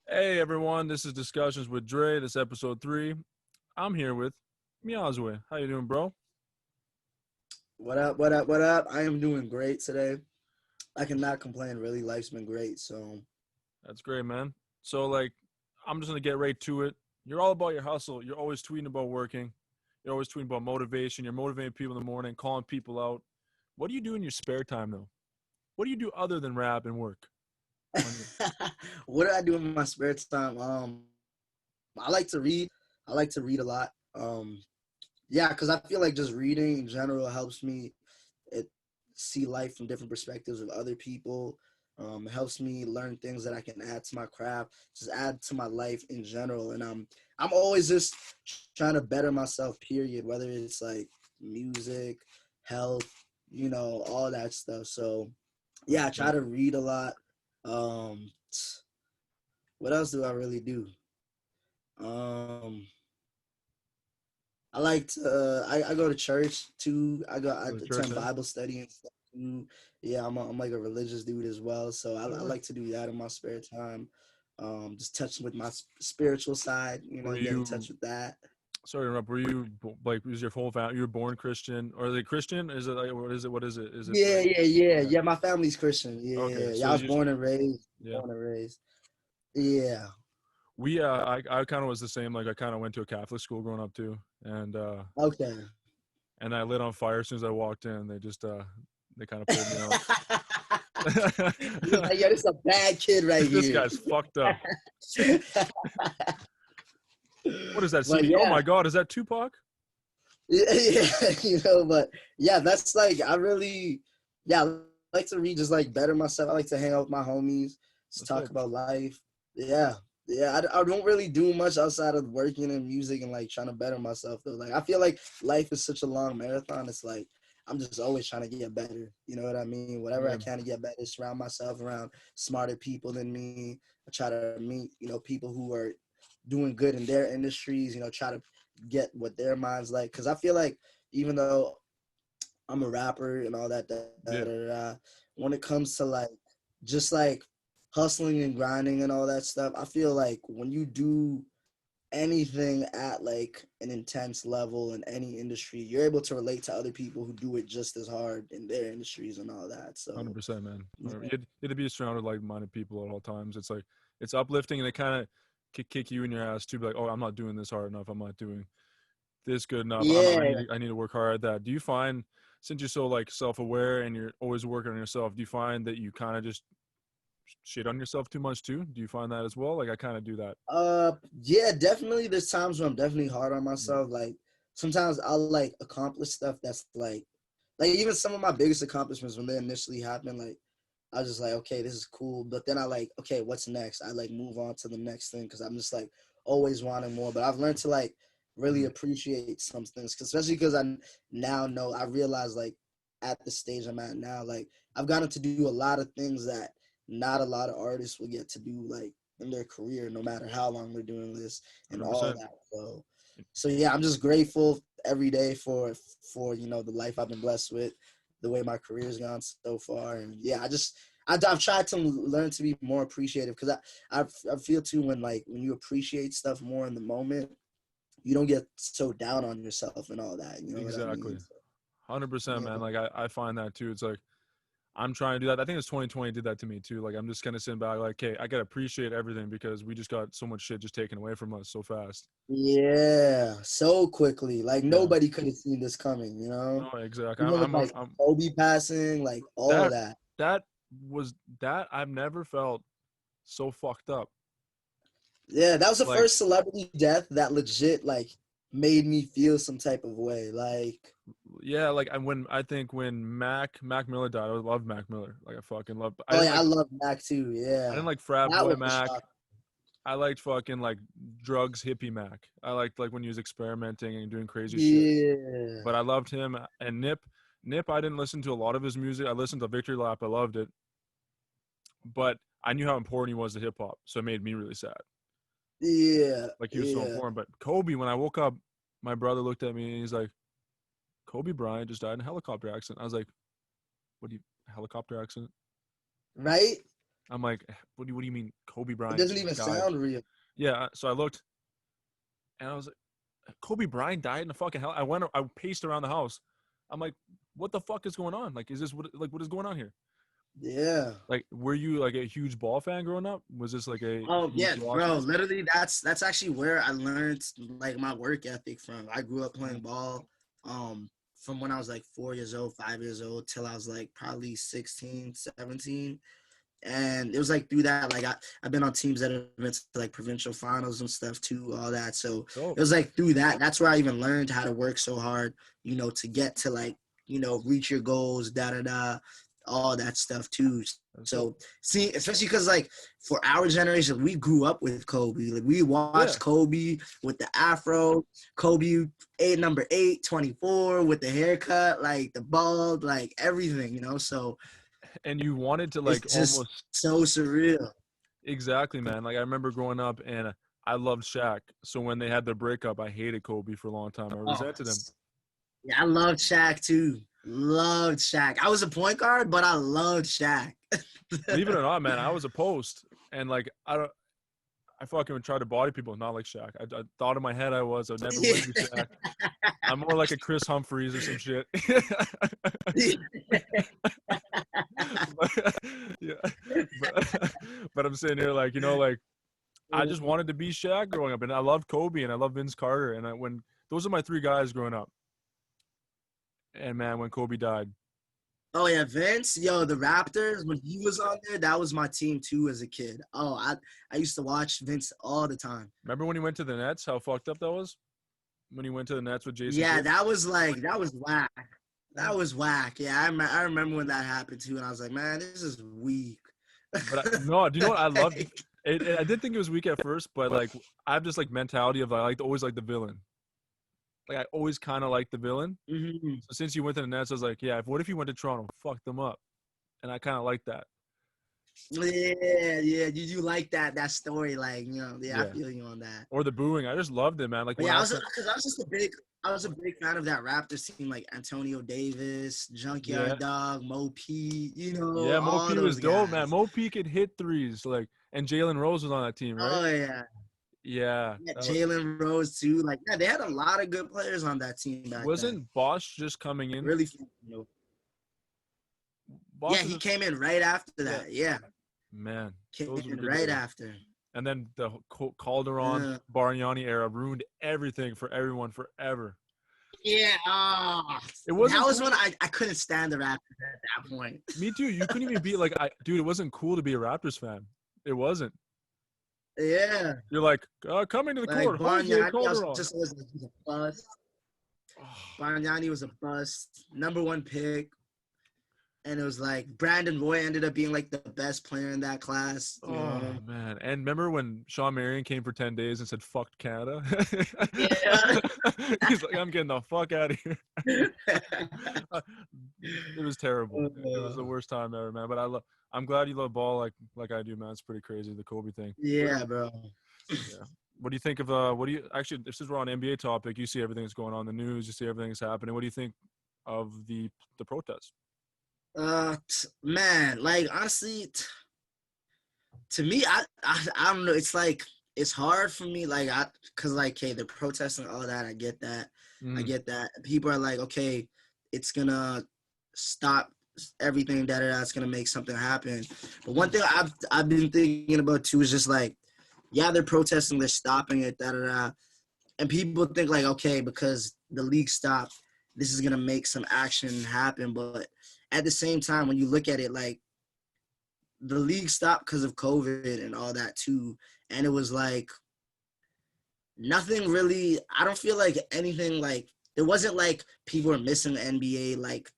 Hey everyone, this is Discussions with Dre. This is episode 3. I'm here with Myazwe. How you doing, bro? What up? What up? What up? I am doing great today. I cannot complain. Really, life's been great. So That's great, man. So I'm just gonna get right to it. You're all about your hustle. You're always tweeting about working. You're always tweeting about motivation. You're motivating people in the morning, calling people out. What do you do in your spare time though? What do you do other than rap and work? On your what do I do in my spare time? I like to read. I like to read a lot. Yeah, because I feel like just reading in general helps me see life from different perspectives of other people. It helps me learn things that I can add to my craft, just add to my life in general. And I'm always just trying to better myself. Period. Whether it's like music, health, all that stuff. So yeah, I try 100%. to read a lot. Um, what else do I really do? Um, I like to. I go to church too. I Go to church, attend eh? Bible study and stuff too. Yeah, I'm like a religious dude as well. So I Sure. like to do that in my spare time. Just touching with my spiritual side. Were Get in you touch with that. sorry to interrupt, were you was your whole family you were born Christian? Or is it Christian? Is it like what is it? What is it? Is it Yeah, like yeah, yeah, yeah. yeah. My family's Christian. Okay, Yeah, yeah. so I was you born and raised. yeah. Born and raised. Yeah. We I kind of was the same. Like I kind of went to a Catholic school growing up too, Okay. and I lit on fire as soon as I walked in. They just they kind of pulled me out. He was like, "Yo, this is a bad kid right This here." guy's fucked up. What is that But CD? Oh yeah, my god, is that Tupac? yeah, yeah, but yeah, that's like I really, yeah, I like to read, just like better myself. I like to hang out with my homies, just That's talk dope. about life. Yeah, yeah, I don't really do much outside of working and music and like trying to better myself though. Like I feel like life is such a long marathon. It's like I'm just always trying to get better. You know what I mean? Whatever I Yeah, can to get better, surround myself around smarter people than me. I try to meet people who are doing good in their industries. Try to get what their minds like, because I feel like even though I'm a rapper and all that, yeah, when it comes to like just like hustling and grinding and all that stuff, I feel like when you do anything at like an intense level in any industry, you're able to relate to other people who do it just as hard in their industries and all that. So 100%, man. yeah, You had to be surrounded like-minded people at all times. It's like it's uplifting, and they kind of kick you in your ass to be like, oh, I'm not doing this hard enough. I'm not doing this good enough. yeah, I need to work hard at that. Do you find, since you're so like self-aware and you're always working on yourself, do you find that you kind of just shit on yourself too much too? Do you find that as well? Like I kind of do that. yeah, definitely. There's times where I'm definitely hard on Yeah. myself. Like sometimes I'll like accomplish stuff that's like even some of my biggest accomplishments when they initially happened, like I was just like, okay, this is cool. But then I like, okay, what's next? I like move on to the next thing because I'm just like always wanting more. But I've learned to like really Mhm. appreciate some things, especially because I now know, I realize like at the stage I'm at now, like I've gotten to do a lot of things that not a lot of artists will get to do like in their career, no matter how long they're doing this and all 100%. that. So yeah, I'm just grateful every day for the life I've been blessed with, the way my career's gone so far. And yeah, I've tried to learn to be more appreciative, because I feel too, when you appreciate stuff more in the moment, you don't get so down on yourself and all that. You know what I Exactly. mean? 100%, Yeah. man. Like I find that too. It's like I'm trying to do that. I think it's 2020 did that to me too. Like I'm just kind of sitting back, like, hey, I gotta appreciate everything because we just got so much shit just taken away from us so fast. Yeah, so quickly. Like Yeah. nobody could have seen this coming, No, exactly. Even with like I'm Kobe passing, like all of that that. that was that I've never felt so fucked up. Yeah, that was the Like first celebrity death that legit like made me feel some type of way. Like, yeah, like I think when Mac Miller died, I love Mac Miller. Like I fucking love. oh yeah, I love Mac too. I Yeah, didn't like frat that boy was a Mac. shock. I liked fucking like drugs hippie Mac. I liked like when he was experimenting and doing crazy shit. Yeah, But I loved him and Nip. Nip, I didn't listen to a lot of his music. I listened to Victory Lap. I loved it, but I knew how important he was to hip hop, so it made me really sad. yeah, Like he was so yeah. important. But Kobe, when I woke up, my brother looked at me and he's like, "Kobe Bryant just died in a helicopter accident." I was like, "What do you helicopter accident?" Right? I'm like, what do you mean Kobe It Bryant doesn't even died? sound real. Yeah, so I looked and I was like, Kobe Bryant died in the fucking hell. I paced around the house. I'm like, what the fuck is going on? Like, is this what is going on here? Yeah. Like, were you like a huge ball fan growing up? Was this like a Oh huge yeah, loss? bro. Literally, that's actually where I learned like my work ethic from. I grew up playing ball, from when I was like 4 years old, 5 years old, till I was like probably 16, 17. And it was like through that, like I've been on teams that have been to like provincial finals and stuff too, all that. So Dope. it was like through that. That's where I even learned how to work so hard, to get to like, reach your goals, all that stuff too. That's dope. So see, especially because like for our generation, we grew up with Kobe. Like we Yeah. watched Kobe with the afro, Kobe number 8, 24 with the haircut, like the bald, like everything. So And you wanted to it's like just almost so surreal. exactly, man. Like I remember growing up and I loved Shaq. So when they had their breakup, I hated Kobe for a long time. I Oh, resented him. yeah, I loved Shaq too. Loved Shaq. I was a point guard, but I loved Shaq. Believe it or not, man, I was a post and like I fucking would try to body people, not like Shaq. I thought in my head I would never want to be Shaq. I'm more like a Chris Humphreys or some shit. but, yeah, but I'm sitting here like like I just wanted to be Shaq growing up, and I loved Kobe and I love Vince Carter, and when those are my three guys growing up. And man, when Kobe died, Oh yeah, Vince. Yo, the Raptors, when he was on there, that was my team too as a kid. Oh, I used to watch Vince all the time. remember when he went to the Nets? How fucked up that was when he went to the Nets with Jason Yeah, Kidd. that was whack. That was whack. Yeah, I remember when that happened too, and I was like, man, this is weak. But no, do you know what I loved? Like, I did think it was weak at first, but like I have this like mentality of I like always like the villain. Like I always kind of like the villain. mhm. So since you went to the Nets, I was like, yeah. What if you went to Toronto, fuck them up, and I kind of like that. Yeah, yeah. You like that story, like yeah, I Yeah. feel you on that. Or the booing, I just loved it, man. Like But when yeah, I because I was a big fan of that Raptors team, like Antonio Davis, yeah, Junkyard Dog, Mo P, yeah, Mo all P was those dope, man. guys. Mo P could hit threes, like, and Jalen Rose was on that team, right? Oh yeah, Yeah, yeah, Jalen Rose too. Like yeah, they had a lot of good players on that team back then. wasn't Bosch just coming in? Really, fun. Yeah, Bosch was he just came in right after yeah, that. Yeah, man. came Those were the in good right days. after. And then the Calderon Yeah, Bargnani era ruined everything for everyone forever. yeah. It That wasn't was cool. when I couldn't stand the Raptors at that point. Me too. You couldn't even be like, dude. It wasn't cool to be a Raptors fan. It wasn't. Yeah, You're like coming to the like court, Jose Bargnani, I was Calderon. just always like, he's a bust. Oh, Bargnani was a bust, number one pick. And it was like Brandon Roy ended up being like the best player in that class. oh man. And remember when Sean Marion came for 10 days and said fuck Canada? Yeah. He's like, I'm getting the fuck out of here. It was terrible. It was the worst time ever, man. But I'm glad you love ball like I do, man. It's pretty crazy, the Kobe thing. Yeah, bro. Yeah. What do you think of what do you actually, this is we're on NBA topic, you see everything that's going on in the news, you see everything that's happening. What do you think of the protests? Man, like honestly, to me, I don't know. It's like it's hard for me, like cause like, hey, they're protesting all that. I get that. I Mm, get that. People are like, okay, it's gonna stop everything. It's gonna make something happen. But one thing I've been thinking about too is just like, yeah, they're protesting, they're stopping it. And people think like, okay, because the league stopped, this is gonna make some action happen. But at the same time, when you look at it, like the league stopped because of COVID and all that too, and it was like nothing really. I don't feel like anything like it wasn't like people were missing the NBA like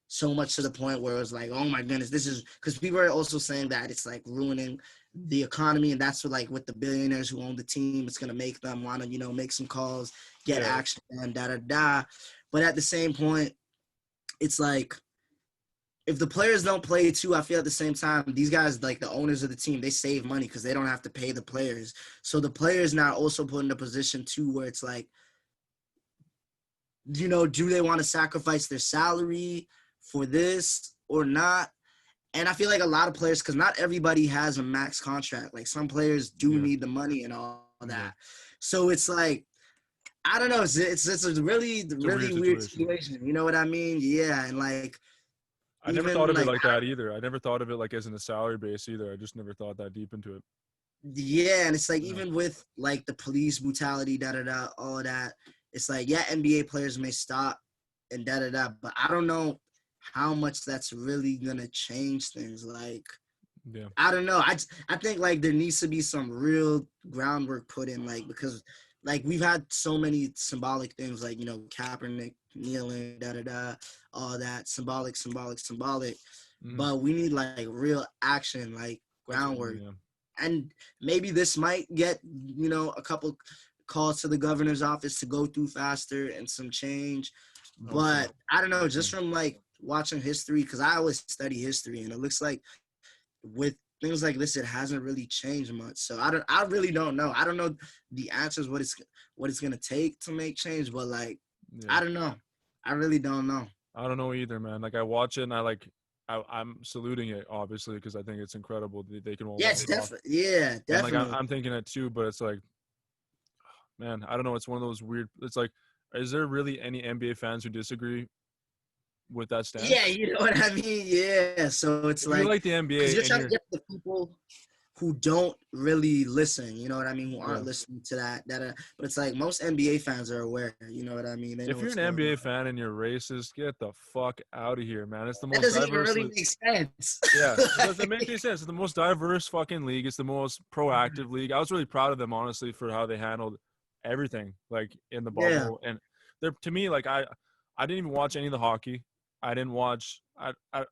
so much to the point where it was like, oh my goodness, this is because people are also saying that it's like ruining the economy, and that's what like with the billionaires who own the team, it's gonna make them want to make some calls, get yeah. action, and da da da. But at the same point, it's like if the players don't play too, I feel at the same time, these guys, like the owners of the team, they save money because they don't have to pay the players. So the players now also put in a position too where it's like, do they want to sacrifice their salary for this or not? And I feel like a lot of players, because not everybody has a max contract. Like some players do need the money and all that. Yeah. So it's like, I don't know. It's a really, really weird situation. You know what I mean? Yeah. And like, I never thought of it like that either. I never thought of it like as in a salary base either. I just never thought that deep into it. Yeah. And it's like, even with like the police brutality, all of that, it's like, yeah, NBA players may stop and but I don't know how much that's really gonna change things. Like, yeah, I don't know. I think like there needs to be some real groundwork put in, like, because like we've had so many symbolic things, like, you know, Kaepernick kneeling, all that symbolic. But we need like real action, like groundwork. And maybe this might get, you know, a couple calls to the governor's office to go through faster and some change. But I don't know, just from like watching history, because I always study history, and it looks like with things like this, it hasn't really changed much. So I really don't know. I don't know the answers, what it's gonna take to make change, but like, I don't know. I really don't know. I don't know either, man. Like I watch it and I'm saluting it, obviously, because I think it's incredible that they can all. Yeah, it's definitely. Yeah, definitely. And like I'm thinking it too, but it's like, man, I don't know. It's one of those weird. It's like, is there really any NBA fans who disagree with that stance? Yeah, you know what I mean. Yeah, so it's if you like the NBA, you're trying to get the people who don't really listen, you know what I mean, who aren't listening to that. But it's like most NBA fans are aware, you know what I mean. If you're an NBA fan and you're racist, get the fuck out of here, man. It's the most diverse. That doesn't even really make sense. Yeah, it doesn't make any sense. It's the most diverse fucking league. It's the most proactive league. I was really proud of them, honestly, for how they handled everything, like in the bubble. And they're, to me, like I didn't even watch any of the hockey. I didn't watch.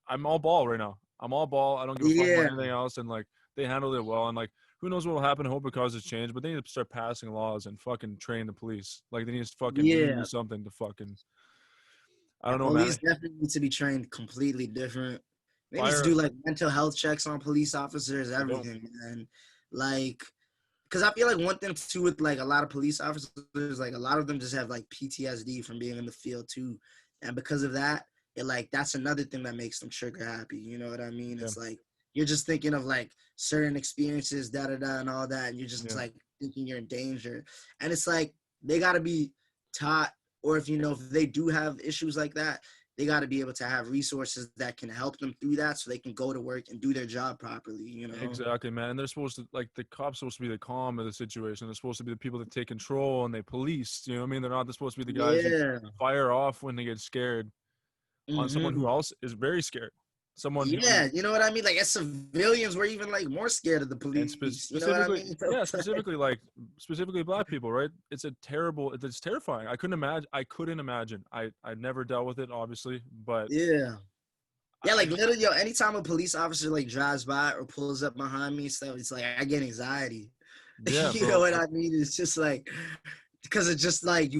I'm all ball right now. I'm all ball. I don't give a fuck about anything else. And like they handled it well. And like who knows what will happen? I hope it causes change. But they need to start passing laws and fucking train the police. Like they need to fucking do something to fucking. I don't know, police man. definitely need to be trained completely different. They need to do like mental health checks on police officers, everything, man. Like, because I feel like one thing too with like a lot of police officers, like a lot of them just have like PTSD from being in the field too, and because of that, it like that's another thing that makes them trigger happy. You know what I mean? It's like you're just thinking of like certain experiences, and all that, and you're just like thinking you're in danger, and it's like they got to be taught, or if they do have issues like that, they got to be able to have resources that can help them through that, so they can go to work and do their job properly. Exactly, man. And they're supposed to, like, the cops supposed to be the calm of the situation. They're supposed to be the people that take control and they police. You know what I mean? They're supposed to be the guys who fire off when they get scared on someone who else is very scared. Someone you know what I mean? Like, as civilians, we're even like more scared of the police. You know what I mean? specifically black people, right? It's terrifying. I couldn't imagine. I never dealt with it, obviously, but like literally, anytime a police officer like drives by or pulls up behind me, stuff, it's like I get anxiety. You know what I mean? It's just like, because it's just like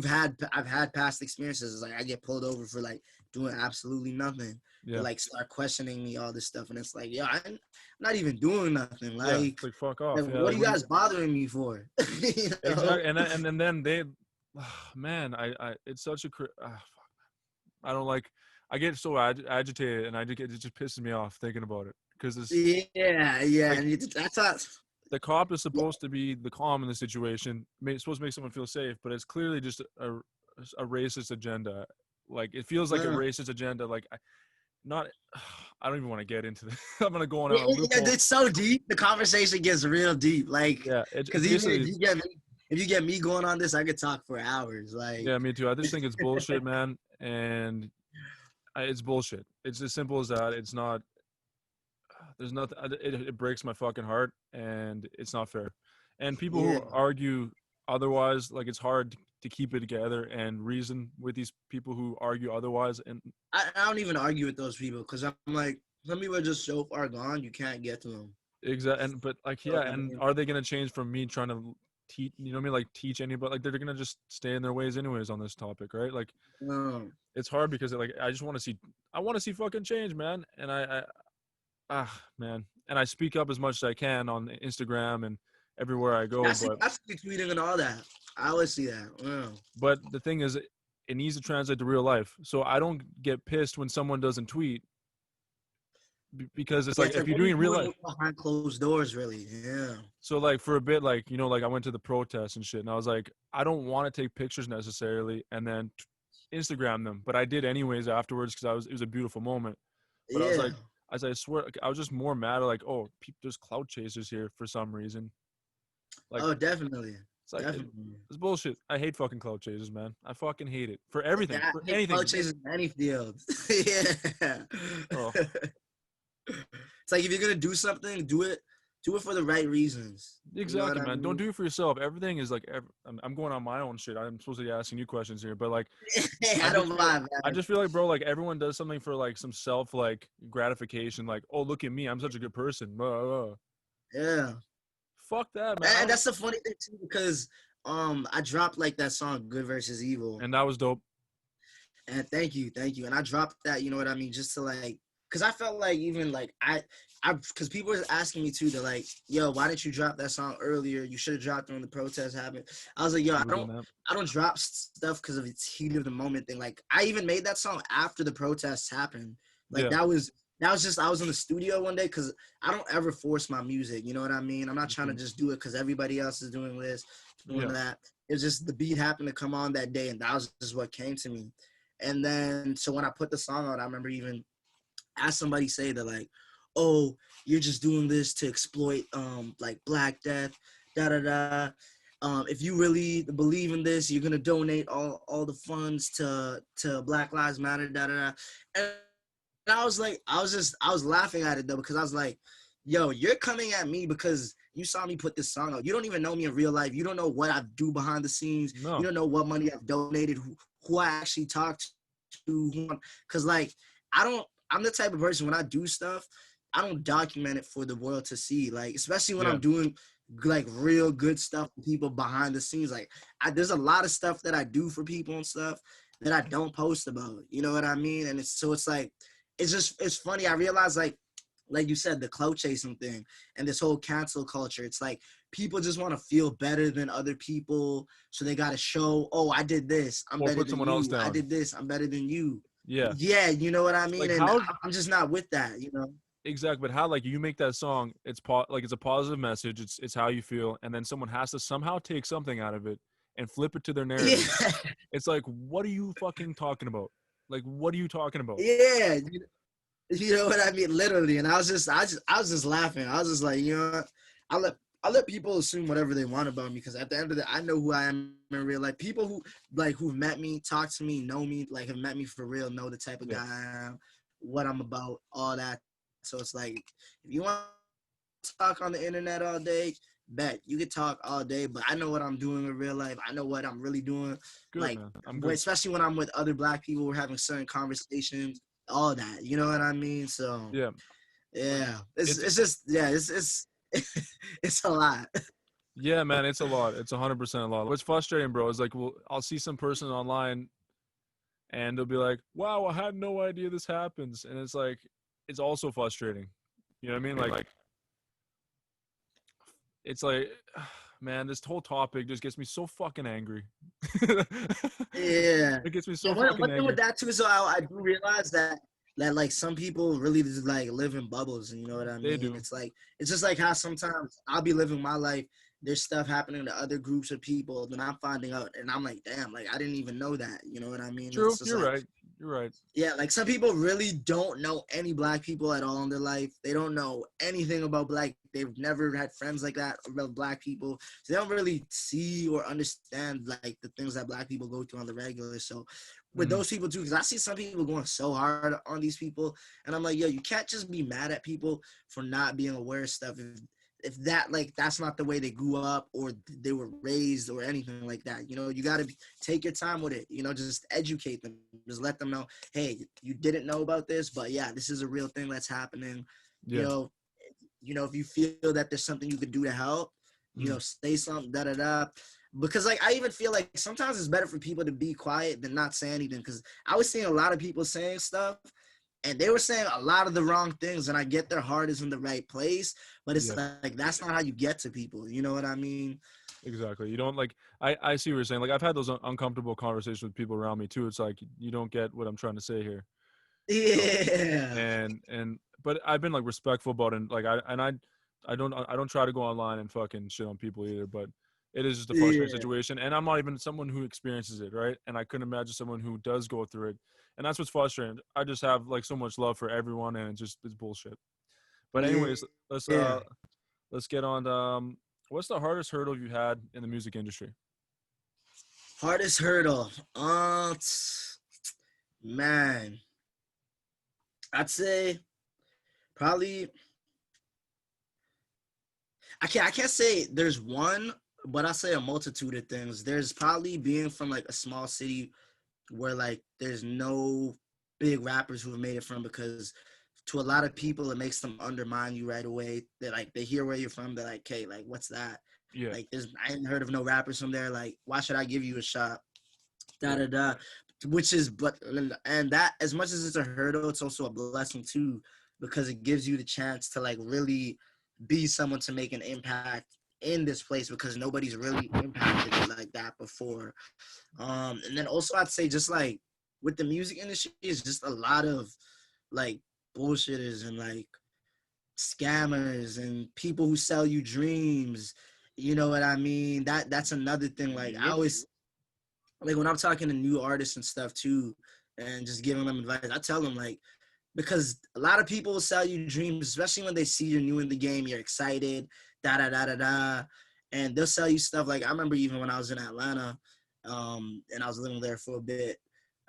I've had past experiences. It's like I get pulled over for like doing absolutely nothing. They like start questioning me, all this stuff, and it's like, I'm not even doing nothing. Like fuck off. Like, what are you guys bothering me for? Exactly. And then they, man, it's such a I don't like. I get so agitated, and it just pisses me off thinking about it, because it's like, that's not. The cop is supposed to be the calm in the situation. It's supposed to make someone feel safe, but it's clearly just a racist agenda. Like, it feels like a racist agenda. Like, I don't even want to get into this. I'm gonna go on. It's so deep. The conversation gets real deep. Like, because if you get me going on this, I could talk for hours. Like, me too. I just think it's bullshit, man, and it's bullshit. It's as simple as that. It's not. There's nothing. It breaks my fucking heart, and it's not fair. And people who argue otherwise, like, it's hard to keep it together and reason with these people who argue otherwise. And I don't even argue with those people, because I'm like, some people are just so far gone, you can't get to them. Exactly. But like, and are they gonna change from me trying to teach? You know what I mean? Like, teach anybody? Like, they're gonna just stay in their ways anyways on this topic, right? Like, it's hard because like I just want to see fucking change, man. And man. And I speak up as much as I can on Instagram and everywhere I go. I see tweeting and all that. I always see that. Wow. But the thing is, it needs to translate to real life. So I don't get pissed when someone doesn't tweet. because it's Yeah, like it's if like, you're what are doing you in real doing life. behind closed doors, really? Yeah. So like for a bit, like, you know, like I went to the protests and shit, and I was like, I don't want to take pictures necessarily and then Instagram them, but I did anyways afterwards because it was a beautiful moment. But I was Yeah. like, as I swear, like, I was just more mad at like, oh, there's clout chasers here for some reason. Like Oh, definitely. it's like Definitely. it's bullshit. I hate fucking clout chasers, man. I fucking hate it for Yeah, everything, I for hate cloud anything. chasers in any field. Yeah. Oh, It's like if you're gonna do something, do it for the right reasons. You know what exactly, I man. Don't mean? do it for yourself. Everything is like, I'm going on my own shit. I'm supposed to be asking you questions here, but like, I I just don't feel mind, I man. just feel like, bro, like everyone does something for like some self like gratification, like, oh, look at me, I'm such a good person. Blah, blah, blah. Yeah. Fuck that, man. I And don't, that's the funny thing too, because I dropped like that song Good versus Evil. and that was dope. And thank you, thank you. And I dropped that, you know what I mean, just to like, cause I felt like even like cause people were asking me too, they're like, yo, why didn't you drop that song earlier? You should have dropped it when the protest happened. I was like, yo, You were doing that. I don't drop stuff because of its heat of the moment thing. Like I even made that song after the protests happened. Like Yeah. that was just I was in the studio one day because I don't ever force my music. You know what I mean? I'm not trying to Mhm. just do it because everybody else is doing this, doing Yeah. that. It's just the beat happened to come on that day, and that was just what came to me. And then so when I put the song out, I remember even asked somebody say that like, oh, you're just doing this to exploit like Black Death, da da da. If you really believe in this, you're gonna donate all the funds to Black Lives Matter, da da da. And I was like, I was laughing at it though because I was like, yo, you're coming at me because you saw me put this song out. You don't even know me in real life. You don't know what I do behind the scenes. You No. don't know what money I've donated, who I actually talked to. Because like, I'm the type of person when I do stuff, I don't document it for the world to see. Like, especially when Yeah. I'm doing like real good stuff for people behind the scenes. Like, there's a lot of stuff that I do for people and stuff that I don't post about. You know what I mean? And it's like, it's funny. I realize like you said, the clout chasing thing and this whole cancel culture. It's like people just want to feel better than other people, so they got to show, oh, I did this, I'm Or better put than someone else you. I down. did this, I'm better than you. Yeah. Yeah, you know what I mean. Like And how I'm just not with that. You know. exactly, but how like you make that song, like it's a positive message, it's how you feel, and then someone has to somehow take something out of it and flip it to their Yeah, narrative. It's like, what are you fucking talking about? Like, what are you talking about? yeah. You know what I mean? Literally. And I was just laughing. I was just like, you know, I let I let people assume whatever they want about me because at the end of the day, I know who I am in real life. People who like who've met me, talk to me, know me, like have met me for real, know the type of Yeah. guy I am, what I'm about, all that. So it's like if you want to talk on the internet all day, bet you could talk all day. But I know what I'm doing in real life. I know what I'm really doing. Good, Like man. I'm good. especially when I'm with other Black people, we're having certain conversations, all that. You know what I mean? So Yeah. Like yeah, it's it's just yeah, it's it's a lot. yeah, man, it's a lot. It's 100% a lot. What's frustrating, bro, is like, well, I'll see some person online and they'll be like, "Wow, I had no idea this happens," and it's like, it's also frustrating. You know what I mean? Like, it's like, man, this whole topic just gets me so fucking angry. Yeah. It gets me Yeah, so fucking one thing with angry. that too is I do realize that like some people really just like live in bubbles, and you know what I They mean? do. It's like it's just like how sometimes I'll be living my life, there's stuff happening to other groups of people, then I'm finding out and I'm like, damn, like I didn't even know that. You know what I mean? True. It's just You're like right. You're right. yeah, like some people really don't know any Black people at all in their life. They don't know anything about Black. They've never had friends like that about Black people. So they don't really see or understand like the things that Black people go through on the regular. So with Mm, those people too, because I see some people going so hard on these people, and I'm like, yo, you can't just be mad at people for not being aware of stuff. If that like that's not the way they grew up or they were raised or anything like that, you know, you got to take your time with it. You know, just educate them, just let them know, hey, you didn't know about this, but yeah, this is a real thing that's happening. You yeah. know, if you feel that there's something you could do to help, you Mm, know, say something, da da da. Because like I even feel like sometimes it's better for people to be quiet than not say anything. Because I was seeing a lot of people saying stuff, and they were saying a lot of the wrong things. And I get their heart is in the right place, but it's yeah. like that's not how you get to people. You know what I mean? Exactly. You don't like. I see what you're saying. Like I've had those uncomfortable conversations with people around me too. It's like you don't get what I'm trying to say here. Yeah. But I've been like respectful about it. Like I don't try to go online and fucking shit on people either. But it is just a frustrating Yeah. situation, and I'm not even someone who experiences it, right? And I couldn't imagine someone who does go through it, and that's what's frustrating. I just have like so much love for everyone, and it's bullshit. But anyways, Yeah. let's get on. What's the hardest hurdle you had in the music industry? Hardest hurdle. Man, I'd say probably I can't say there's one, but I say a multitude of things. There's probably being from like a small city where like there's no big rappers who have made it from, because to a lot of people it makes them undermine you right away. They like they hear where you're from, they're like, hey, like what's that? Yeah, Like there's I ain't heard of no rappers from there. Like, why should I give you a shot? Da yeah, da da. Which is and that, as much as it's a hurdle, it's also a blessing too, because it gives you the chance to like really be someone to make an impact in this place, because nobody's really impacted it like that before. And then also I'd say just like with the music industry, it's just a lot of like bullshitters and like scammers and people who sell you dreams. You know what I mean? That's another thing. Like I yep, always like when I'm talking to new artists and stuff too, and just giving them advice, I tell them like, because a lot of people will sell you dreams, especially when they see you're new in the game, you're excited, da da da da da, and they'll sell you stuff. Like I remember even when I was in Atlanta, and I was living there for a bit,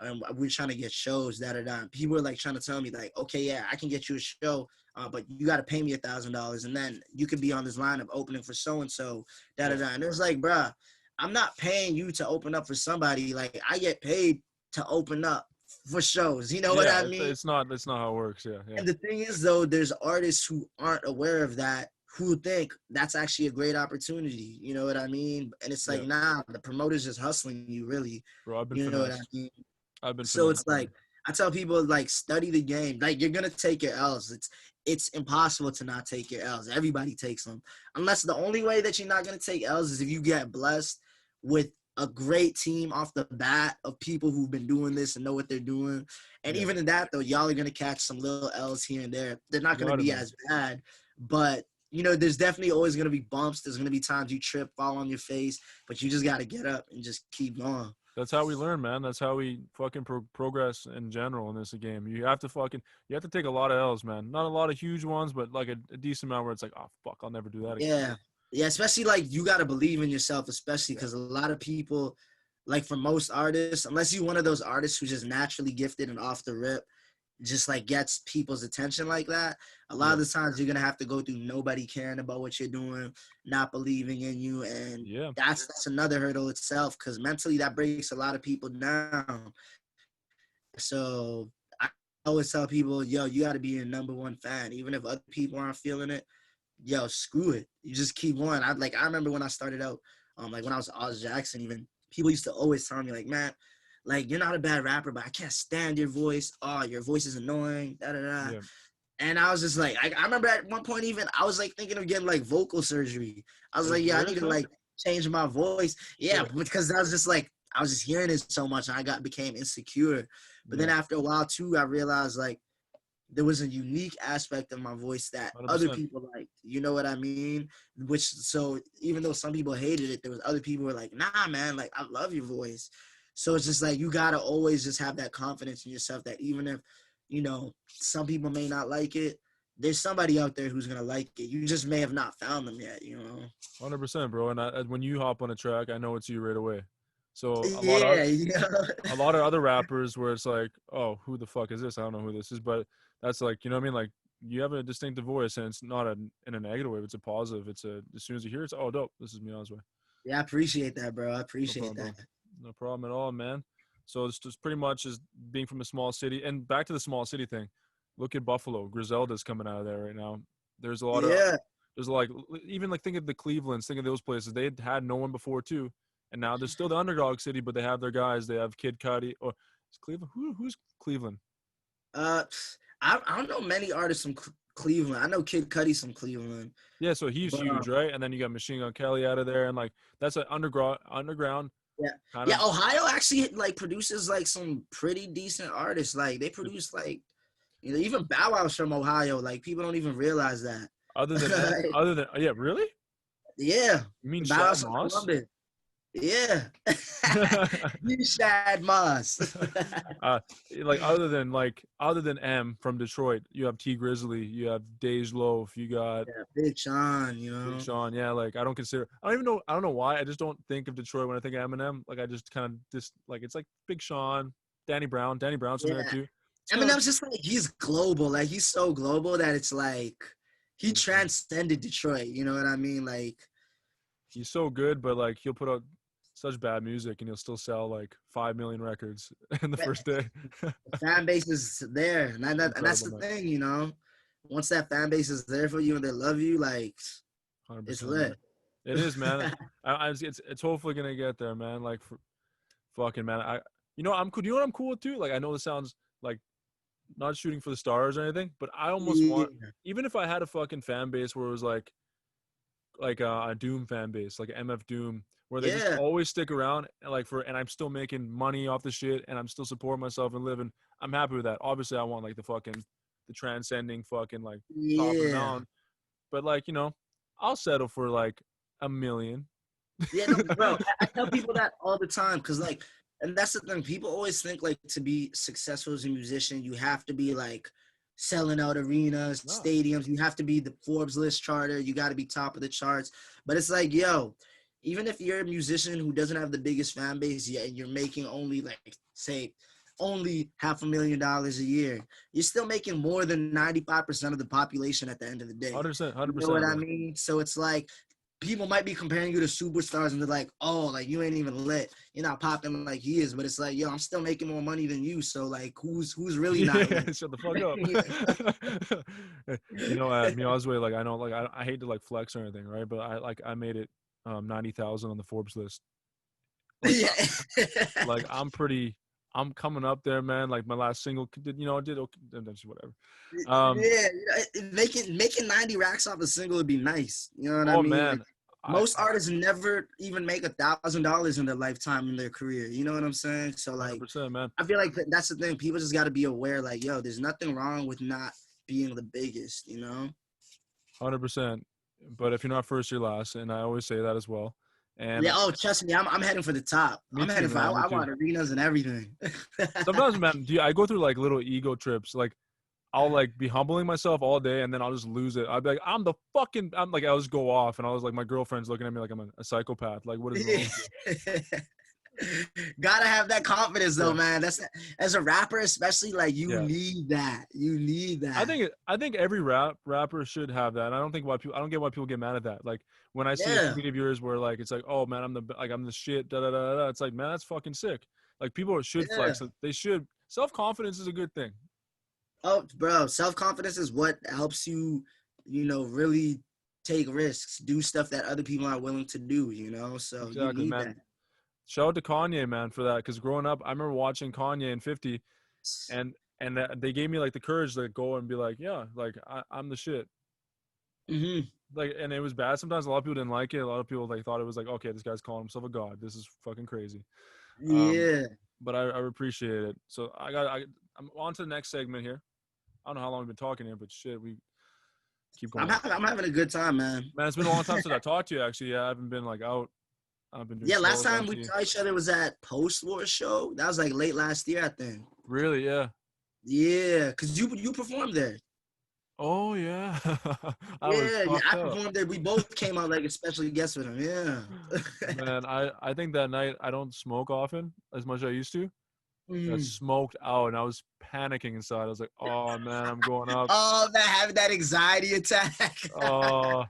and we were trying to get shows, da da da. People were like trying to tell me like, okay, yeah, I can get you a show, but you got to pay me $1,000, and then you could be on this line of opening for so and so, da da yeah, da. And it was like, bruh, I'm not paying you to open up for somebody. Like I get paid to open up for shows. You know what yeah. I mean? It's not how it works. Yeah, yeah, And the thing is, though, there's artists who aren't aware of that, who think that's actually a great opportunity. You know what I mean? And it's like, yeah, nah, the promoter's just hustling you, really. bro. I've been You know what I finessed. mean? I've been So it's finessed, man. like, I tell people, like, study the game. Like, you're gonna take your L's. It's impossible to not take your L's. Everybody takes them, unless the only way that you're not gonna take L's is if you get blessed with a great team off the bat of people who've been doing this and know what they're doing. And Yeah, even in that, though, y'all are gonna catch some little L's here and there. They're not you gonna got it, be man. as bad, but you know, there's definitely always gonna be bumps. There's gonna be times you trip, fall on your face, but you just gotta get up and just keep going. That's how we learn, man. That's how we fucking progress in general in this game. You have to take a lot of L's, man. Not a lot of huge ones, but like a decent amount where it's like, oh fuck, I'll never do that again. Yeah. Yeah, especially like you got to believe in yourself, especially Yeah, because a lot of people, like for most artists, unless you're one of those artists who's just naturally gifted and off the rip, just like gets people's attention like that, a lot yeah, of the times you're going to have to go through nobody caring about what you're doing, not believing in you. And yeah. that's another hurdle itself, because mentally that breaks a lot of people down. So I always tell people, yo, you got to be your number one fan, even if other people aren't feeling it. Yo, screw it. You just keep going. I remember when I started out, like when I was Oz Jackson, even people used to always tell me like, man, like you're not a bad rapper, but I can't stand your voice. Oh, your voice is annoying. Da da da. Yeah. And I was just like, I remember at one point even I was like thinking of getting like vocal surgery. I was Are you like, yeah, I need serious, to man? like change my voice. Yeah, Yeah. because I was just like, I was just hearing it so much, and became insecure. But then Yeah. after a while too, I realized like there was a unique aspect of my voice that other 100%. people liked. You know what I mean? Which so even though some people hated it, there was other people who were like, nah, man, like I love your voice. So it's just like you gotta always just have that confidence in yourself that even if, you know, some people may not like it, there's somebody out there who's gonna like it. You just may have not found them yet, you know? 100%, bro. And when you hop on a track, I know it's you right away. So Yeah, yeah. a lot of other rappers where it's like, oh, who the fuck is this? I don't know who this is, but that's like, you know what I mean? Like you have a distinctive voice, and it's not in a negative way. It's a positive. It's a as soon as you hear it, it's oh dope. This is Myazwe. Yeah, I appreciate that, bro. I No appreciate problem, that. bro. No problem at all, man. So it's just pretty much is being from a small city, and back to the small city thing. Look at Buffalo. Griselda's coming out of there right now. There's a lot of Yeah. there's like even like think of the Clevelands, think of those places. They had no one before too, and now they're still the underdog city, but they have their guys. They have Kid Cudi. Or is Cleveland? Who's Cleveland? Uh, I don't know many artists from Cleveland. I know Kid Cudi's from Cleveland, Yeah, so he's but huge, right? And then you got Machine Gun Kelly out of there, and like that's an underground yeah, kind yeah. of Ohio actually like produces like some pretty decent artists. Like they the produce like You know, even Bow Wow's from Ohio. Like people don't even realize that. Like, Yeah, really? yeah, You mean Bow Shad Wow's from Moss? Columbus. Yeah, you Shad Moss. uh, other than M from Detroit, you have T Grizzly, you have Dej Loaf, you got Yeah, Big Sean. You Big know. Sean. Yeah, like I don't even know. I don't know why. I just don't think of Detroit when I think of Eminem. Like I just kind of just like it's like Big Sean, Danny Brown. Danny Brown's from there Yeah, too. It's kind of Eminem's just like he's global. Like he's so global that it's like he transcended Detroit. You know what I mean? Like he's so good, but like he'll put out such bad music and he'll still sell like 5 million records in the first day. the fan base is there, and that's Incredible, the man. thing. You know, once that fan base is there for you and they love you, like it's 100%, man. lit. It is, man. It's hopefully gonna get there, man. Like for fucking man, I'm cool. You know what I'm cool with too? Like I know this sounds like not shooting for the stars or anything, but I almost Yeah, want, even if I had a fucking fan base where it was like a Doom fan base, like MF Doom, where they just yeah, always stick around and and I'm still making money off the shit and I'm still supporting myself and living. I'm happy with that. Obviously, I want like the transcending fucking like top of the yeah. mountain, but like I'll settle for like 1 million. Yeah, no, bro. I tell people that all the time because, like, and that's the thing. People always think like to be successful as a musician, you have to be like selling out arenas, No, stadiums. You have to be the Forbes list charter. You got to be top of the charts. But it's like, yo, even if you're a musician who doesn't have the biggest fan base yet, and you're making only like say only $500,000 a year, you're still making more than 95% of the population at the end of the day. 100%, You hundred know what percent, I bro. mean? So it's like people might be comparing you to superstars and they're like, oh, like you ain't even lit. You're not popping like he is. But it's like, yo, I'm still making more money than you. So like who's really not Yeah, lit? shut the fuck up. At Myazwe, like I know, like I hate to like flex or anything, right? But I made it 90,000 on the Forbes list. Like Yeah. like I'm coming up there, man. Like my last single I did okay, that's whatever. Yeah, making 90 racks off a single would be nice. You know what I Oh mean? Like man, I most artists never even make $1,000 in their lifetime in their career. You know what I'm saying? So like 100%, man. I feel like that's the thing. People just got to be aware, like, yo, there's nothing wrong with not being the biggest, you know? 100%. But if you're not first, you're last, and I always say that as well. And Yeah. Oh, trust me, I'm heading for the top. me I'm too, heading for. man. Me I too. want arenas and everything. Sometimes, man, I go through like little ego trips. Like I'll like be humbling myself all day, and then I'll just lose it. I'll be like, I'm like, I'll just go off, and I was like, my girlfriend's looking at me like I'm a psychopath. Like, what is wrong with you? Gotta have that confidence though, Yeah, man. That's as a rapper, especially like you yeah. need that. You need that. I think every rapper should have that. And I don't get why people get mad at that. Like when I see a Yeah. tweet of yours where like it's like, oh man, I'm the shit. Da da da da. It's like, man, that's fucking sick. Like people should Yeah. flex. They should. Self confidence is a good thing. Oh, bro, self-confidence is what helps you, really take risks, do stuff that other people aren't willing to do, So you Exactly, need man. that. Shout out to Kanye, man, for that. Because growing up, I remember watching Kanye and 50, and they gave me like the courage to go and be like, yeah, like I'm the shit. Hmm. Like, and it was bad. Sometimes a lot of people didn't like it. A lot of people like thought it was like, okay, this guy's calling himself a god. This is fucking crazy. Um, Yeah. but I appreciate it. So I'm on to the next segment here. I don't know how long we've been talking here, but shit, we keep I'm going. having I'm having a good time, man. Man, it's been a long time since I talked to you. Actually, yeah, I haven't been like out. I've been doing Yeah, last shows, time we MC. saw each other was at Post-War show. That was like late last year, I think. Really? Yeah. Yeah, cause you performed there. Oh yeah. I was Yeah, fucked I up. performed there. We both came out like a special guest with him. Yeah. Man, I think that night I don't smoke often as much as I used to. Got Mm. smoked out and I was panicking inside. I was like, oh man, I'm going up. Oh, that having that anxiety attack. Oh,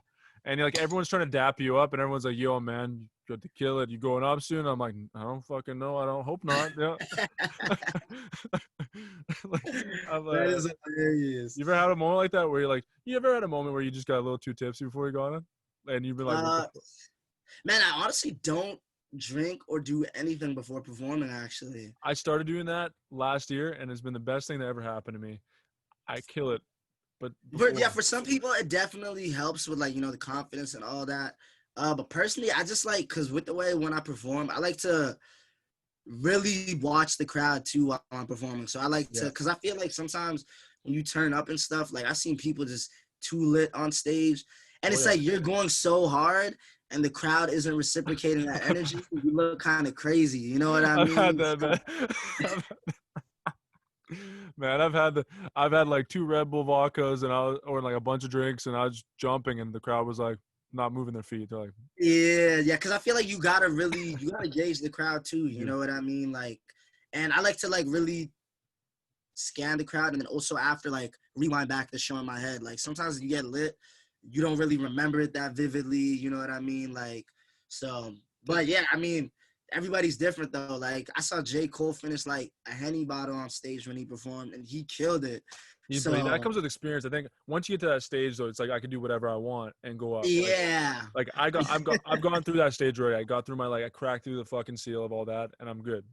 and like everyone's trying to dap you up, and everyone's like, "Yo, man, you got to kill it. You going up soon?" I'm like, "I don't fucking know. I don't hope not." Yeah. Like, That is hilarious. you ever had a moment like that where you ever had a moment where you just got a little too tipsy before you got on, and you've been like, "What the Uh, Man, I honestly don't drink or do anything before performing. Actually, I started doing that last year, and it's been the best thing that ever happened to me. I kill it, but yeah, before, for some people, it definitely helps with like the confidence and all that. But personally, I just like because with the way when I perform, I like to really watch the crowd too while I'm performing. So I like to yeah, because I feel like sometimes when you turn up and stuff. Like, I've seen people just too lit on stage, and Oh, it's yeah. like you're going so hard, and the crowd isn't reciprocating that energy. You look kind of crazy. You know what I I've had mean? that, So, man. Man, I've had like 2 Red Bull vodkas and or like a bunch of drinks, and I was jumping, and the crowd was like not moving their feet. They're like, yeah, because I feel like you gotta gauge the crowd too. You "You." know what I mean? Like, and I like to like really scan the crowd, and then also after like rewind back the show in my head. Like, sometimes you get lit, you don't really remember it that vividly. You know what I mean? Like, so, but yeah, I mean, everybody's different though. Like, I saw J. Cole finish like a Henny bottle on stage when he performed, and he killed it. But that So comes with experience. I think once you get to that stage, though, it's like I can do whatever I want and go up. yeah, Like I've gone through that stage already. I got through I cracked through the fucking seal of all that, and I'm good.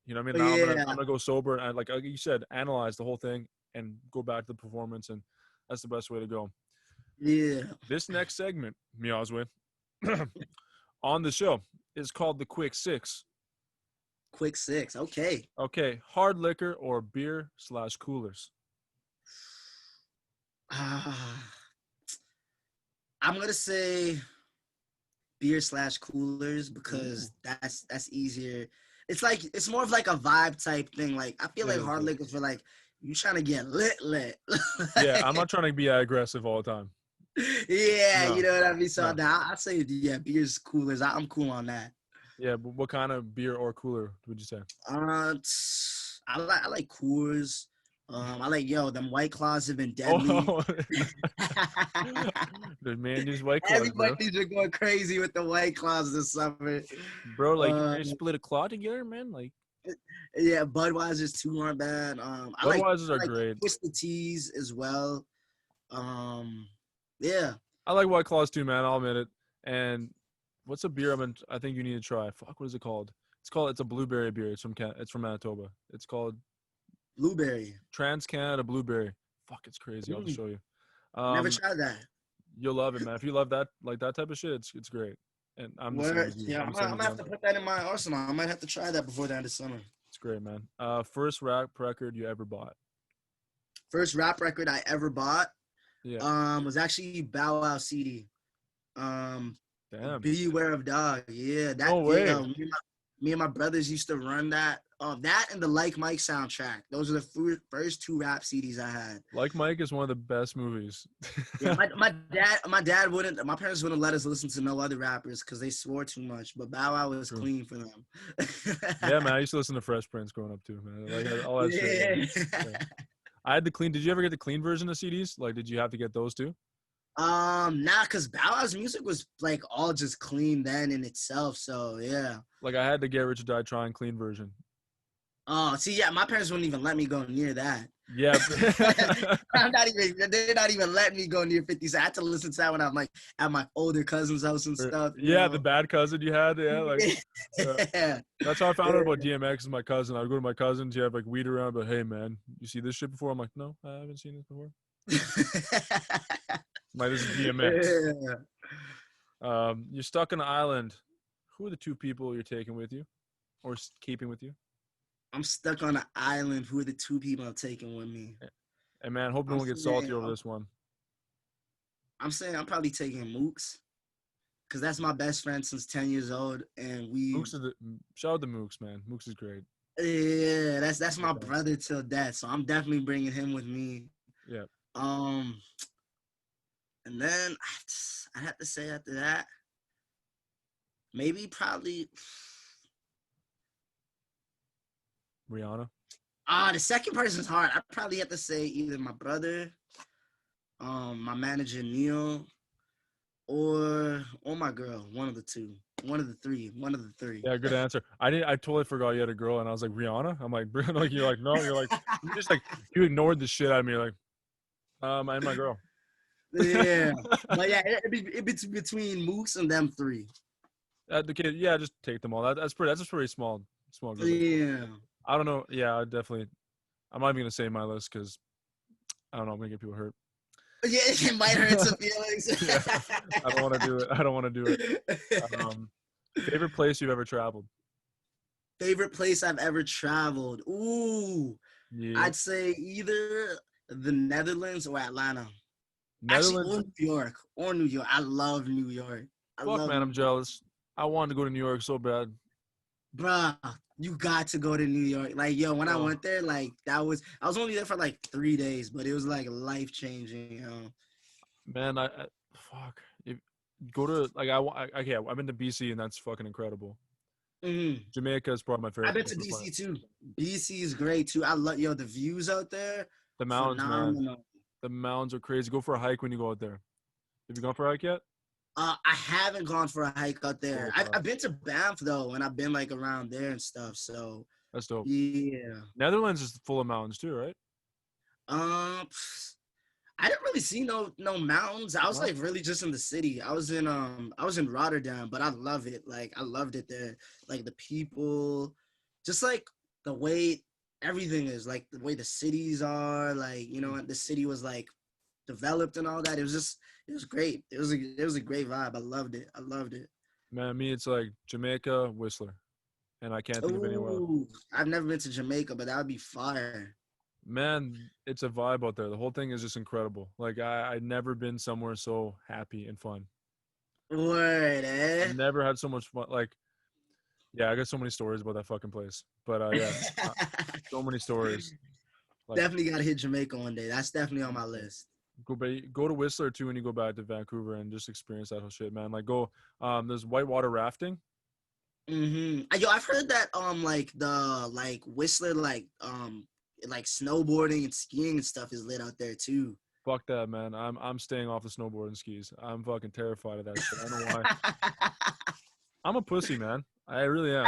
You know what I mean? Now yeah, I'm gonna go sober and like you said, analyze the whole thing and go back to the performance, and that's the best way to go. yeah. This next segment, Myazwe, on the show is called the Quick Six. Quick six. Okay. Okay, hard liquor or beer/coolers? Ah, I'm gonna say beer/coolers because Ooh, that's easier. It's like it's more of like a vibe type thing. Like, I feel it like is, hard dude. liquor for like you trying to get lit. Yeah, I'm not trying to be aggressive all the time. Yeah, you No, know what I mean. So no. now I'd say beers coolers. I'm cool on that. Yeah, but what kind of beer or cooler would you say? I like Coors. I like them White Claws have been deadly. Oh, the man use White Claws, bro. Everybody's been going crazy with the White Claws this summer. Bro, like you Uh, ready to split a claw together, man? Like yeah, Budweiser's too aren't bad. I like Budweisers I are like great. Twisted Teas as well. Yeah. I like White Claws too, man. I'll admit it. And what's a beer I think you need to try? Fuck, what is it called? It's a blueberry beer. It's from Manitoba. It's called Blueberry. Trans Canada Blueberry. Fuck, it's crazy. I'll just Mm, show you. never Um, tried that. you'll love it, man. If you love that like that type of shit, it's great. And I'm the same Where? as you. Yeah, I'm I'm the gonna, same I'm as gonna you have on to that. put that in my arsenal. I might have to try that before the end of summer. It's great, man. First rap record you ever bought? First rap record I ever bought Yeah. was actually Bow Wow CD. Um, Damn. Beware of Dog. Yeah, No that way. me and my brothers used to run that. That and the Like Mike soundtrack. Those are the first 2 rap CDs I had. Like Mike is one of the best movies. Yeah, my dad wouldn't. My parents wouldn't let us listen to no other rappers because they swore too much. But Bow Wow was True. clean for them. Yeah, man. I used to listen to Fresh Prince growing up too, man. Like all that shit. Yeah. Yeah. I had the clean. Did you ever get the clean version of CDs? Like, did you have to get those too? Nah, cause Bow Wow's music was like all just clean then in itself. So yeah. Like, I had to get Rich or Die Trying clean version. Oh, see, yeah, my parents wouldn't even let me go near that. Yeah. They're not even letting me go near 50 Cent. I had to listen to that when I'm like at my older cousin's house and stuff. Yeah, the bad cousin you had. Yeah, like Yeah. that's how I found out about DMX is my cousin. I'd go to my cousins. You have like weed around, but hey, man, you see this shit before? I'm like, no, I haven't seen this before. Like, this is DMX. Yeah. You're stuck on an island. Who are the 2 people you're taking with you, or keeping with you? I'm stuck on an island. Who are the 2 people I'm taking with me? And man, hope no I'm one gets saying, salty over this one. I'm saying I'm probably taking Mooks because that's my best friend since 10 years old, and Mooks is shout out to Mooks, man. Mooks is great. yeah, that's my brother till death. So I'm definitely bringing him with me. Yeah. And then I'd have to say after that, maybe probably Rihanna. the second person's hard. I'd probably have to say either my brother, my manager Neil, or my girl. One of the 2. One of the three. Yeah, good answer. I totally forgot you had a girl, and I was like, Rihanna. I'm like, like you're like, no, you're like, you just like you ignored the shit out of me, like, and my girl. Yeah, but yeah, it'd be between Moose and them 3. The kid, yeah, just take them all. That's a pretty small group. Yeah. I don't know. Yeah, I'm not even gonna say my list because I don't know. I'm gonna get people hurt. Yeah, it might hurt some feelings. Yeah, I don't want to do it. I don't want to do it. Favorite place you've ever traveled? Favorite place I've ever traveled? Ooh, Yeah. I'd say either The Netherlands or Atlanta? Actually, or Netherlands. New York. Or New York. I love New York. I Fuck, love man, New I'm York. jealous. I wanted to go to New York so bad. Bruh, you got to go to New York. Like, yo, when I Oh, went there, like, I was only there for like 3 days, but it was like life changing, man, fuck. If, go to like okay, I've been to BC and that's fucking incredible. Mhm. Jamaica is probably my I've favorite been place to so far. DC too. DC is great too. I love the views out there, The mountains, man. phenomenal. The mountains are crazy. Go for a hike when you go out there. Have you gone for a hike yet? I haven't gone for a hike out there. Oh, I've been to Banff though, and I've been like around there and stuff. So that's dope. yeah. Netherlands is full of mountains too, right? Um, I didn't really see no mountains. I was No? like really just in the city. I was in Rotterdam, but I love it. Like I loved it there. Like the people, just like the way everything is, like the way the cities are, like the city was like developed and all that. It was great. It was a great vibe. I loved it. I loved it. Man, me, it's like Jamaica, Whistler, and I can't think of anywhere else. Ooh, I've never been to Jamaica, but that would be fire. Man, it's a vibe out there. The whole thing is just incredible. Like I'd never been somewhere so happy and fun. Word, I've eh? never had so much fun. Like, yeah, I got so many stories about that fucking place. But yeah, uh, so many stories. Like, Definitely gotta hit Jamaica one day. That's definitely on my list. go to Whistler too when you go back to Vancouver and just experience that whole shit, man. Like, go. There's whitewater rafting. Yo, I've heard that like the like Whistler like snowboarding and skiing and stuff is lit out there too. Fuck that, man. I'm staying off the snowboard and skis. I'm fucking terrified of that shit. I don't know why. I'm a pussy, man. I really am.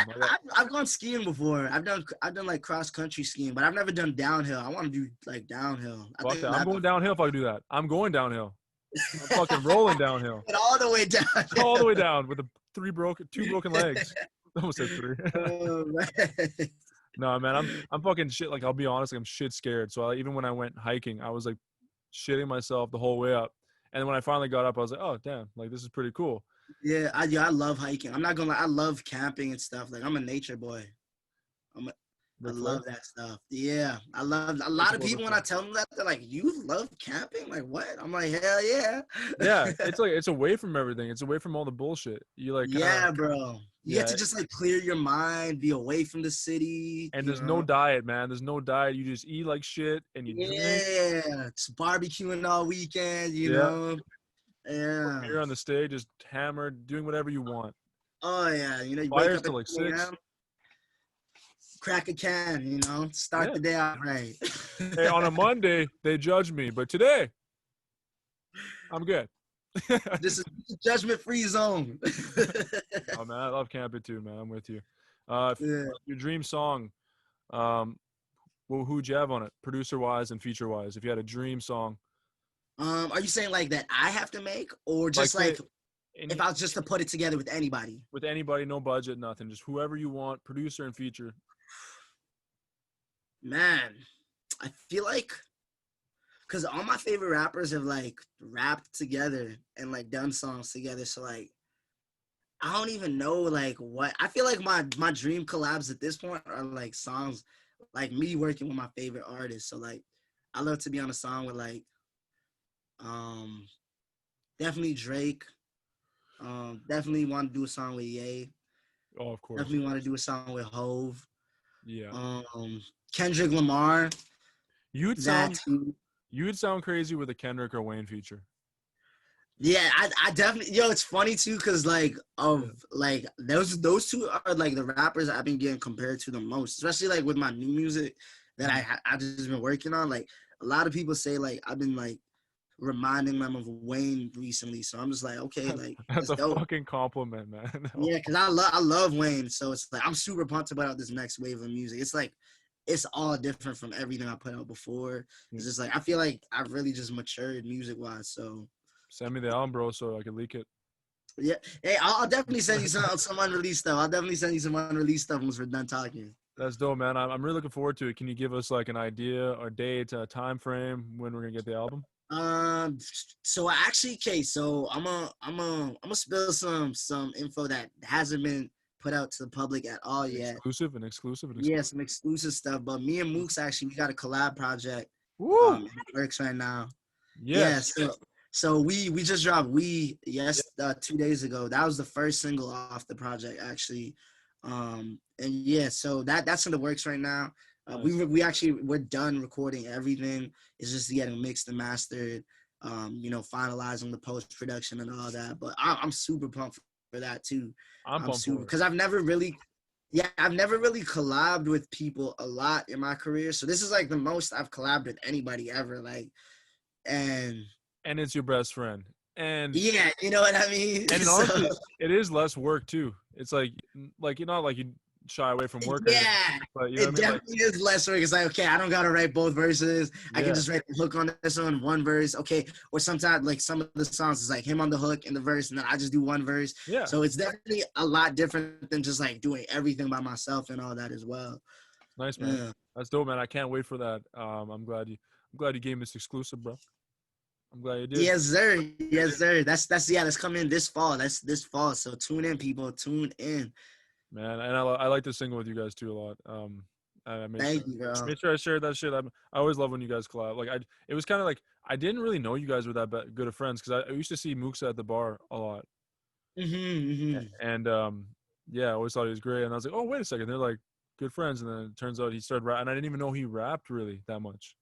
I've gone skiing before. I've done like cross country skiing, but I've never done downhill. I want to do like downhill. I Fuck think that. I'm that'd be going downhill if I do that. I'm going downhill. I'm fucking rolling downhill. Get all the way down. All the way down with the two broken legs. I almost said three. Oh, man. No, man, I'm fucking shit. Like, I'll be honest, like, I'm shit scared. So even when I went hiking, I was like shitting myself the whole way up. And when I finally got up, I was like, oh damn, like this is pretty cool. Yeah, I love hiking. I'm not gonna lie, I love camping and stuff. Like I'm a nature boy. I Ric Flair. love that stuff. Yeah, I love a It's lot of about Ric people when Flair. I tell them that they're like, "You love camping?" Like what? I'm like, hell yeah. Yeah, it's like it's away from everything. It's away from all the bullshit. You like kind of Yeah, bro. You get yeah. to just like clear your mind, be away from the city. And there's no diet, man. There's no diet. You just eat like shit and you drink. Yeah, it's barbecuing all weekend. Yeah. Yeah. You're on the stage, just hammered, doing whatever you want. Oh yeah. You wake Fires up at till like 10 6. a.m., crack a can. Start Yeah. the day out right. Hey, on a Monday they judge me, but today I'm good. This is judgment-free zone. Oh man, I love camping too, man. I'm with you. Yeah. Your dream song, um, well, who'd you have on it, producer wise and feature wise? If you had a dream song, Are you saying like that I have to make, or like just say, like if I was just to put it together with anybody? with anybody, no budget, nothing, just whoever you want, producer and feature. Man, I feel like because all my favorite rappers have like rapped together and like done songs together. So like I don't even know like what I feel like my dream collabs at this point are like songs like me working with my favorite artists. So like I love to be on a song with like um definitely Drake. Definitely want to do a song with Ye. Oh, of course. Definitely want to do a song with Hove. Yeah. Kendrick Lamar. You'd That sound too. you'd sound crazy with a Kendrick or Wayne feature. Yeah, I definitely it's funny too because like Yeah. like those two are like the rappers I've been getting compared to the most, especially like with my new music that I just been working on. Like a lot of people say like I've been like reminding them of Wayne recently, so I'm just like okay, like That's that's a dope. fucking compliment, man. Yeah, because I love Wayne, so it's like I'm super pumped about this next wave of music. It's like it's all different from everything I put out before. Yeah. It's just like I feel like I've really just matured music wise. So Send me the album, bro, so I can leak it. yeah, hey, I'll definitely send you some unreleased stuff. I'll definitely send you some unreleased stuff once we're done talking. That's dope, man. I'm really looking forward to it. Can you give us like an idea or date, a time frame when we're gonna get the album? So actually, okay, so I'm gonna spill some info that hasn't been put out to the public at all An yet. exclusive, an exclusive, an Yeah, exclusive. some exclusive stuff. But me and Mooks actually we got a collab project Woo! It works right now. Yeah, Yes. so we just dropped Yeah. 2 days ago. That was the first single off the project actually. And yeah, so that's in the works right now. Nice. We're done recording everything. It's just getting mixed and mastered. Finalizing the post production and all that. But I'm super pumped for that too. I'm I'm pumped super for it. because I've never really collabed with people a lot in my career. So this is like the most I've collabed with anybody ever. And And it's your best friend. yeah, you know what I mean? And So honestly, it is less work too. It's like you're not like you shy away from work or anything, yeah, but you know what it I mean? Like, definitely is less work. It's like, okay, I don't gotta write both verses. I can yeah, just write the hook on this one, one verse. Okay. Or sometimes like some of the songs is like him on the hook and the verse, and then I just do one verse. yeah, So it's definitely a lot different than just like doing everything by myself and all that as well. nice, man. Yeah. That's dope, man. I can't wait for that. I'm glad you gave me this exclusive, bro. I'm glad you did. Yes, sir. Yes, sir. That's coming this fall. That's this fall. So tune in, people. Tune in. Man. And I like to sing with you guys too a lot. I Thank you, bro. made sure I shared that shit. I always love when you guys collab. Like it was kind of like I didn't really know you guys were that good of friends because I used to see Mooksa at the bar a lot, and yeah, I always thought he was great. And I was like, oh wait a second, they're like good friends. And then it turns out he started rapping, and I didn't even know he rapped really that much.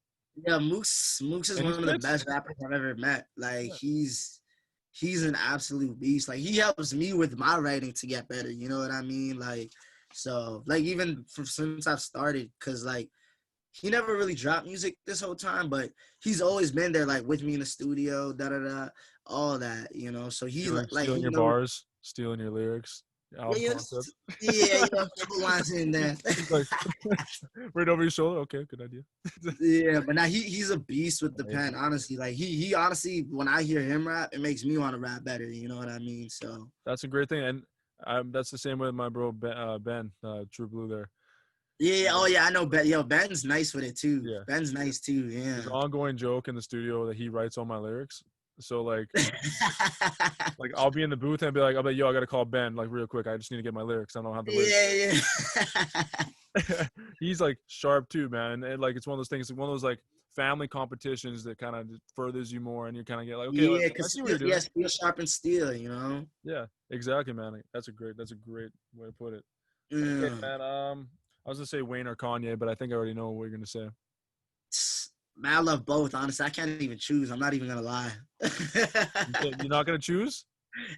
Yeah, Mooks is And he one of the spits. best rappers I've ever met. Like Yeah. he's an absolute beast. Like he helps me with my writing to get better. You know what I mean? Even from since I've started, cause like he never really dropped music this whole time, but he's always been there, like with me in the studio, all that. So he like Stealing he your knows. bars, stealing your lyrics, your Yeah, album concept. a couple lines in there. He's like right over your shoulder. Okay, good idea. Yeah, but now he's a beast with the pen. Amazing. Honestly, like he honestly, when I hear him rap, it makes me want to rap better. You know what I mean? So That's a great thing, and that's the same with my bro Ben, True Blue. There, yeah, he's, oh yeah, I know. Ben's nice with it too. yeah, Ben's nice too. Yeah. there's an ongoing joke in the studio that he writes all my lyrics. So like I'll be in the booth and I'll be like, yo, I gotta call Ben like real quick. I just need to get my lyrics. I don't have the lyrics. Yeah, yeah. He's like sharp too, man. And like it's one of those things, one of those like family competitions that kind of furthers you more, and you kind of get like, okay, Yeah, I because see what you're doing. steel sharp and steel. Yeah, exactly, man. That's a great way to put it. Okay, Yeah. man. I was gonna say Wayne or Kanye, but I think I already know what you're gonna say. Man, I love both. Honestly, I can't even choose. I'm not even gonna lie. You're not gonna choose?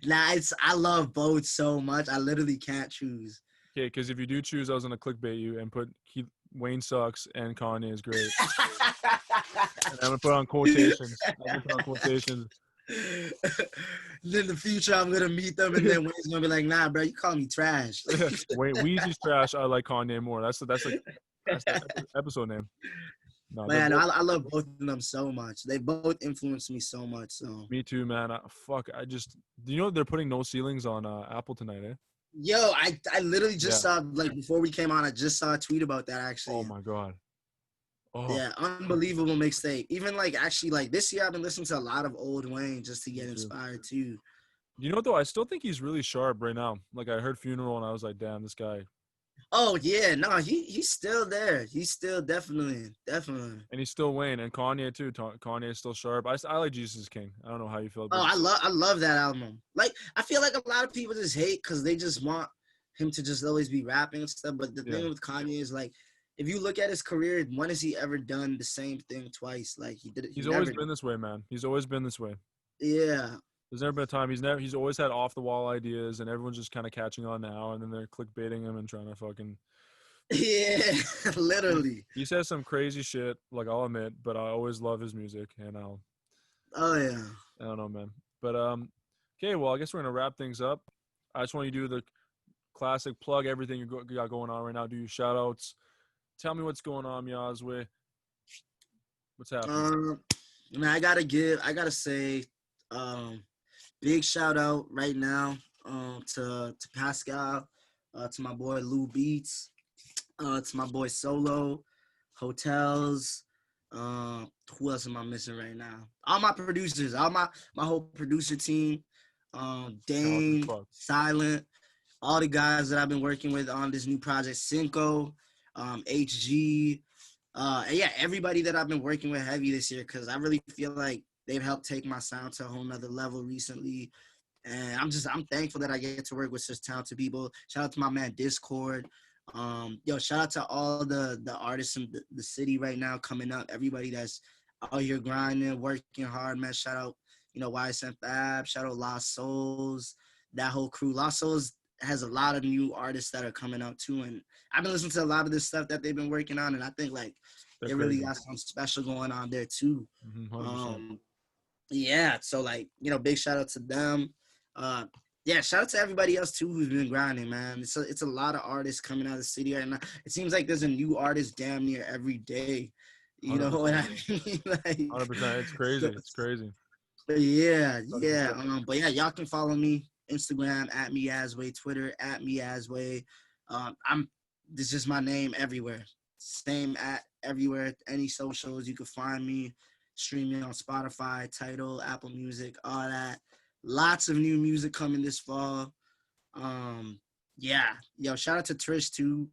Nah, I love both so much. I literally can't choose. Okay, because if you do choose, I was gonna clickbait you and put Wayne sucks and Kanye is great. And I'm gonna put on quotations. Then in the future, I'm gonna meet them, and then Wayne's gonna be like, "Nah, bro, you call me trash." Wayne Weezy's trash. I like Kanye more. That's the episode name. No, Man, I love both of them so much. They both influenced me so much. So me too, man. Do you know they're putting no ceilings on Apple tonight, eh? yo, I literally just Yeah. saw, like, before we came on, I just saw a tweet about that Oh actually. my god. Oh Yeah, unbelievable mixtape. Even like actually like this year I've been listening to a lot of old Wayne just to get me too. inspired too. You know what though? I still think he's really sharp right now. Like I heard Funeral and I was like, damn, this guy. Oh yeah, no, he's still there. He's still definitely. And he's still Wayne and Kanye too. Kanye is still sharp. I like Jesus is King. I don't know how you feel Oh, about it. I love that album. Like I feel like a lot of people just hate because they just want him to just always be rapping and stuff. But the thing with Kanye is like, if you look at his career, when has he ever done the same thing twice? Like he did it. He's always been this way, man. He's always been this way. Yeah. There's never been a time he's always had off the wall ideas and everyone's just kind of catching on now and then they're clickbaiting him and trying to fucking Yeah, literally. He says some crazy shit, like I'll admit, but I always love his music and Oh yeah. I don't know, man. But okay, well I guess we're gonna wrap things up. I just want you to do the classic plug everything you got going on right now. Do your shout outs. Tell me what's going on, Myazwe. What's happening? Man, I gotta say, big shout out right now, to Pascal, to my boy Lou Beats, to my boy Solo, Hotels. Who else am I missing right now? All my producers, all my whole producer team, Dane, Silent, all the guys that I've been working with on this new project, Cinco, HG, And yeah, everybody that I've been working with heavy this year, because I really feel like they've helped take my sound to a whole nother level recently. And I'm thankful that I get to work with such talented people. Shout out to my man Discord. Yo, shout out to all the artists in the city right now coming up. Everybody that's out here grinding, working hard, man. Shout out, YSM Fab. Shout out Lost Souls. That whole crew. Lost Souls has a lot of new artists that are coming out too, and I've been listening to a lot of this stuff that they've been working on, and I think like They're they really crazy. got something special going on there too. 100%. Yeah, so like, big shout out to them. Uh yeah, shout out to everybody else too who's been grinding, man. It's a lot of artists coming out of the city right now. It seems like there's a new artist damn near every day. You know what I 100%. mean? Like 100%. It's so, crazy. It's crazy. yeah, Gotta keep yeah. up. But yeah, y'all can follow me Instagram at Myazwe, Twitter at Myazwe. I'm This is my name everywhere. Same at everywhere. Any socials you can find me. Streaming on Spotify, Tidal, Apple Music, all that. Lots of new music coming this fall. Um, yeah, yo, shout out to Trish too.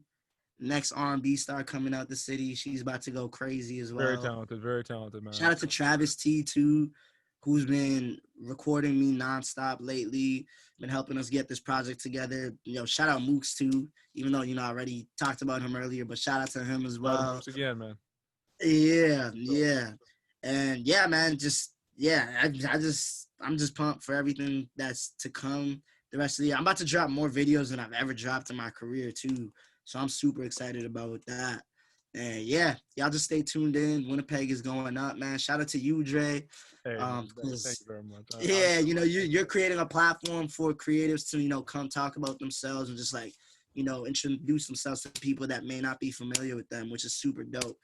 Next R&B star coming out the city. She's about to go crazy as well. Very talented, man. Shout out to Travis T too, who's been recording me nonstop lately, been helping us get this project together. Shout out Mooks too, even though I already talked about him earlier, but shout out to him as Shout out to well. Moose again, man. Yeah, So, yeah, and yeah, man, I'm just pumped for everything that's to come the rest of the year. I'm about to drop more videos than I've ever dropped in my career too, so I'm super excited about that. And yeah, y'all just stay tuned in. Winnipeg is going up, man. Shout out to you, Dre. hey, man, thank you 'Cause very much. yeah, you're creating a platform for creatives to come talk about themselves and just like introduce themselves to people that may not be familiar with them, which is super dope.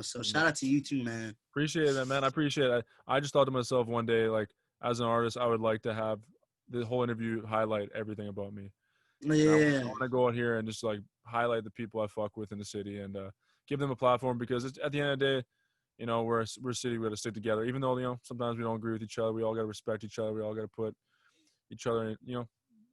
So shout out to you too, man. Appreciate that, man. I appreciate it. I just thought to myself one day, like, as an artist, I would like to have the whole interview highlight everything about me. And I Yeah, want to go out here and just like highlight the people I fuck with in the city and give them a platform because it's, at the end of the day, we're a city. We got to stick together. Even though sometimes we don't agree with each other, we all got to respect each other. We all got to put each other,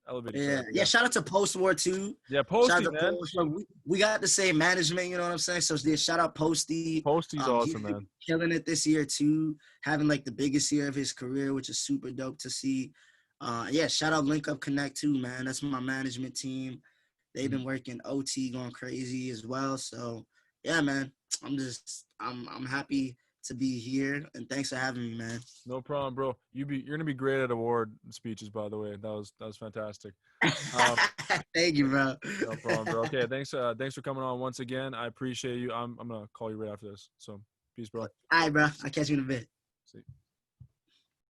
elevate each yeah, other. yeah. Shout out to Post War too. Yeah, Shout Posty, out to man. Post. We got the same management. You know what I'm saying? So yeah, shout out Posty. Posty's He's awesome, man. killing it this year too, having like the biggest year of his career, which is super dope to see. Yeah, shout out Link Up Connect too, man. That's my management team. They've been working OT, going crazy as well. So yeah, man, I'm happy to be here, and thanks for having me, man. No problem, bro. You're gonna be great at award speeches, by the way. That was fantastic. Um, Thank you, bro. no problem, bro. Okay, thanks for coming on once again. I appreciate you. I'm gonna call you right after this. So peace, bro. All right, bro. I'll catch you in a bit. See.